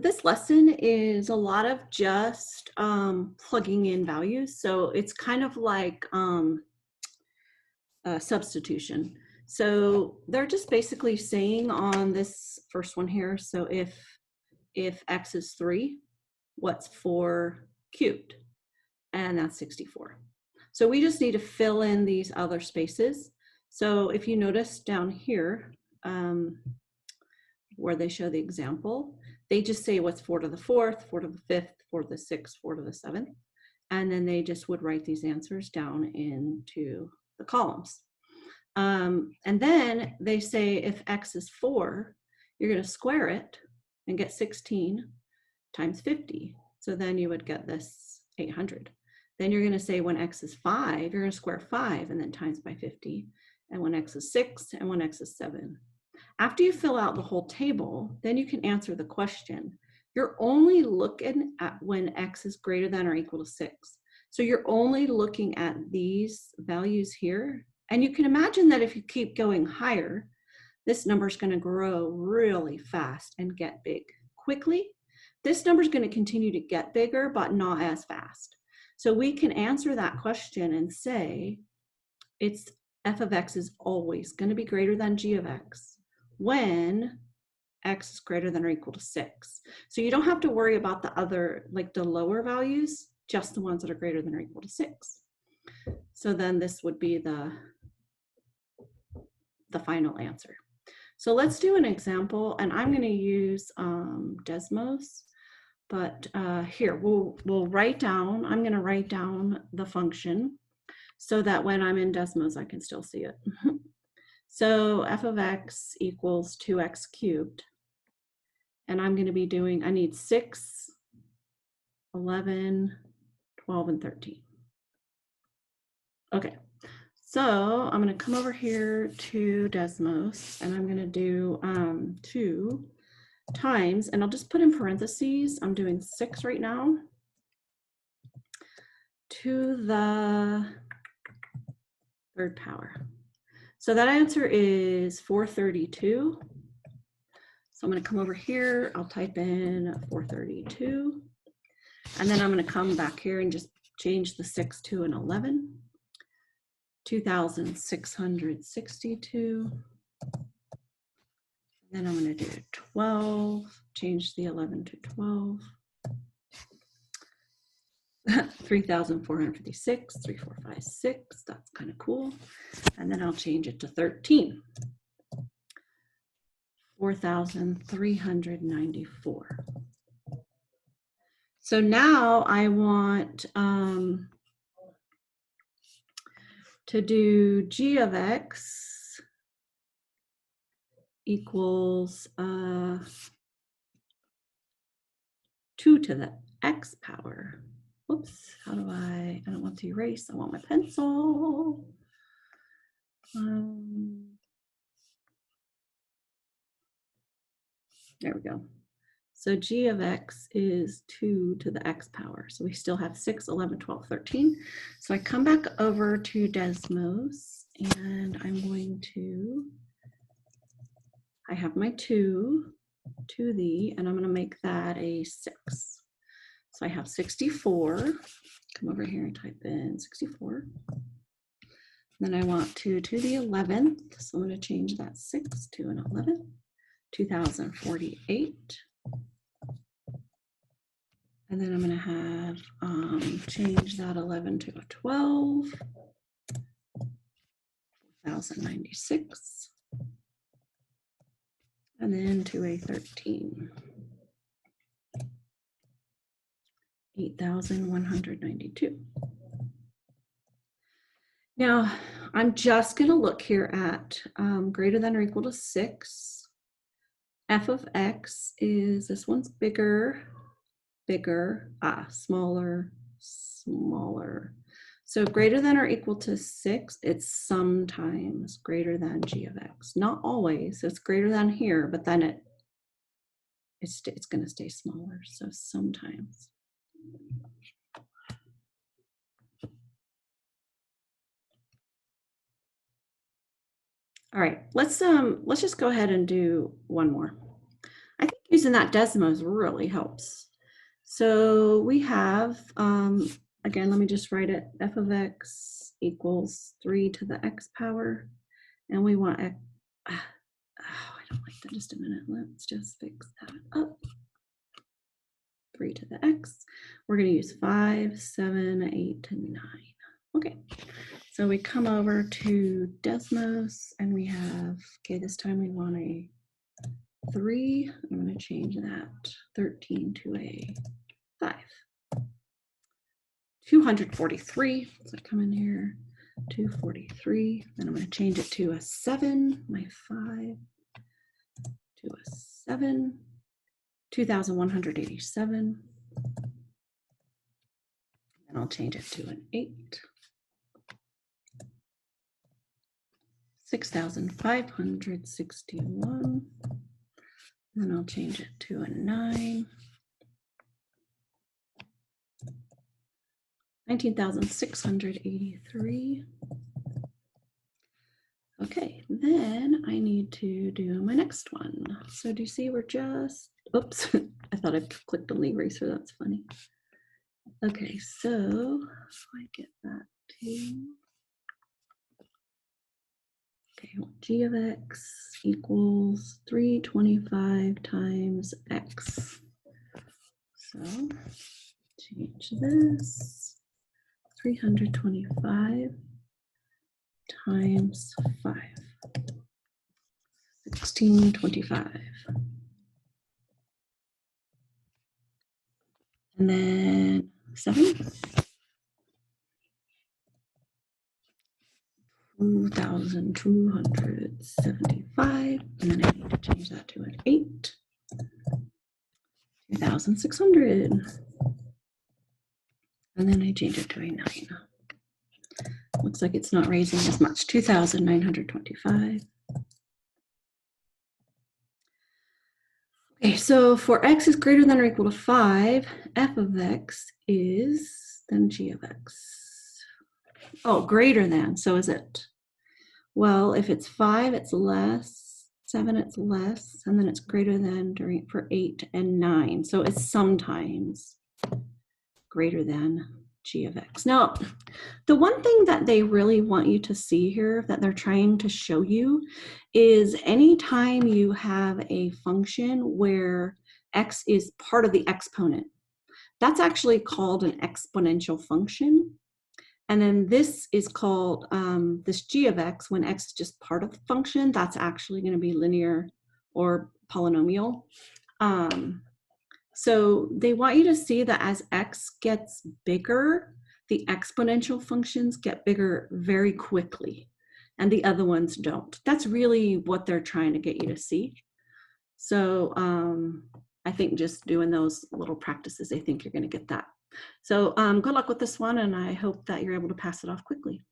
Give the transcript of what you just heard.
This lesson is a lot of just plugging in values. So it's kind of like substitution. So they're just basically saying on this first one here, so if x is 3, what's 4 cubed? And that's 64. So we just need to fill in these other spaces. So if you notice down here, where they show the example, they just say what's 4 to the 4th, 4 to the 5th, 4 to the 6th, 4 to the 7th. And then they just would write these answers down into the columns. And then they say if x is 4, you're going to square it and get 16 times 50. So then you would get this 800. Then you're going to say when x is 5, you're going to square 5 and then times by 50. And when x is 6 and when x is 7. After you fill out the whole table, then you can answer the question. You're only looking at when x is greater than or equal to 6. So you're only looking at these values here. And you can imagine that if you keep going higher, this number is going to grow really fast and get big quickly. This number is going to continue to get bigger, but not as fast. So we can answer that question and say it's f of x is always going to be greater than g of x when x is greater than or equal to 6. So you don't have to worry about the other, like the lower values, just the ones that are greater than or equal to 6. So then this would be the final answer. So let's do an example, and I'm going to use Desmos, but here we'll write down, I'm going to write down the function so that when I'm in Desmos I can still see it. So f of x equals 2x cubed. And I'm going to be doing, I need 6, 11, 12, and 13. Okay, so I'm going to come over here to Desmos and I'm going to do 2 times, and I'll just put in parentheses, I'm doing 6 right now, to the 3rd power. So that answer is 432. So I'm going to come over here, I'll type in 432, and then I'm going to come back here and just change the 6 to an 11. 2,662. Then I'm going to do 12, change the 11 to 12. 3,456, 3,456, that's kind of cool. And then I'll change it to 13. 4,394. So now I want to do g of x equals 2 to the x power. Whoops, how do I don't want to erase, I want my pencil. There we go. So g of x is 2 to the x power. So we still have 6, 11, 12, 13. So I come back over to Desmos and I'm going to, I have my 2 to the, and I'm going to make that a 6. So I have 64. Come over here and type in 64. Then I want 2 to the 11th. So I'm going to change that 6 to an 11. 2,048. And then I'm going to have change that 11 to a 12. 1,096. And then to a 13. 8,192. Now, I'm just going to look here at greater than or equal to 6. F of x is, this one's bigger, smaller, smaller. So greater than or equal to 6, it's sometimes greater than g of x. Not always, it's greater than here, but then it's going to stay smaller, so sometimes. All right, let's just go ahead and do one more. I think Using that Desmos really helps. So we have, again, let me just write it, f of x equals 3 to the x power. And we want, oh, I don't like that, just a minute. Let's just fix that up. 3 to the x. We're going to use 5, 7, 8, and 9. Okay, so we come over to Desmos and we have, okay, this time we want a 3. I'm going to change that 13 to a 5. 243. So I come in here, 243. Then I'm going to change it to a 7, my 5 to a 7. 2,187. And I'll change it to an 8. 6,561. Then I'll change it to a 9. 19,683. Okay, then I need to do my next one. So do you see we're just, oops, I thought I clicked on the eraser, that's funny. Okay, so if I get that to, okay, g of x equals 325 times x. So change this, 325 times 5, 1625. And then 7, 2,275. And then I need to change that to an 8, 2,600. And then I change it to a 9. Looks like it's not raising as much, 2,925. Okay, so for x is greater than or equal to 5, f of x is then g of x. Oh, greater than, so is it? Well, if it's 5, it's less, 7, it's less, and then it's greater than for 8 and 9. So it's sometimes greater than g of x. Now, the one thing that they really want you to see here that they're trying to show you is anytime you have a function where x is part of the exponent, that's actually called an exponential function. And then this is called, this g of x, when x is just part of the function, that's actually going to be linear or polynomial. So they want you to see that as x gets bigger, the exponential functions get bigger very quickly, and the other ones don't. That's really what they're trying to get you to see. So I think just doing those little practices, I think you're going to get that. So good luck with this one, and I hope that you're able to pass it off quickly.